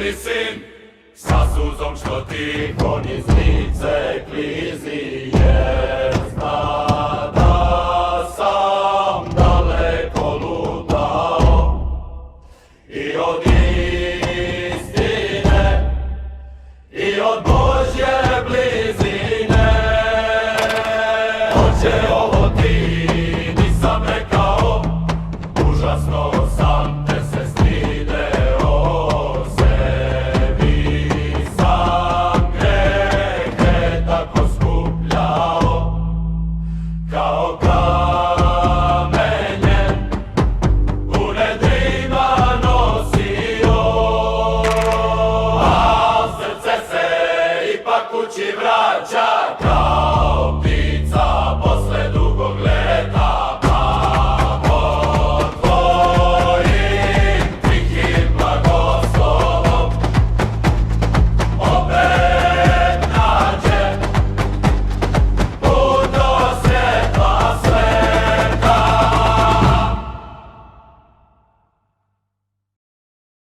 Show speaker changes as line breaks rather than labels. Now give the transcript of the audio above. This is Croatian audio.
Ljubili sin sa suzom što ti kon iz lice klizi, jer zna da sam daleko lutao i od istine i od Božje blizine. Oče, ovo ti nisam rekao, užasno sam te se stideo, sebi sam grehe tako skupljao, kao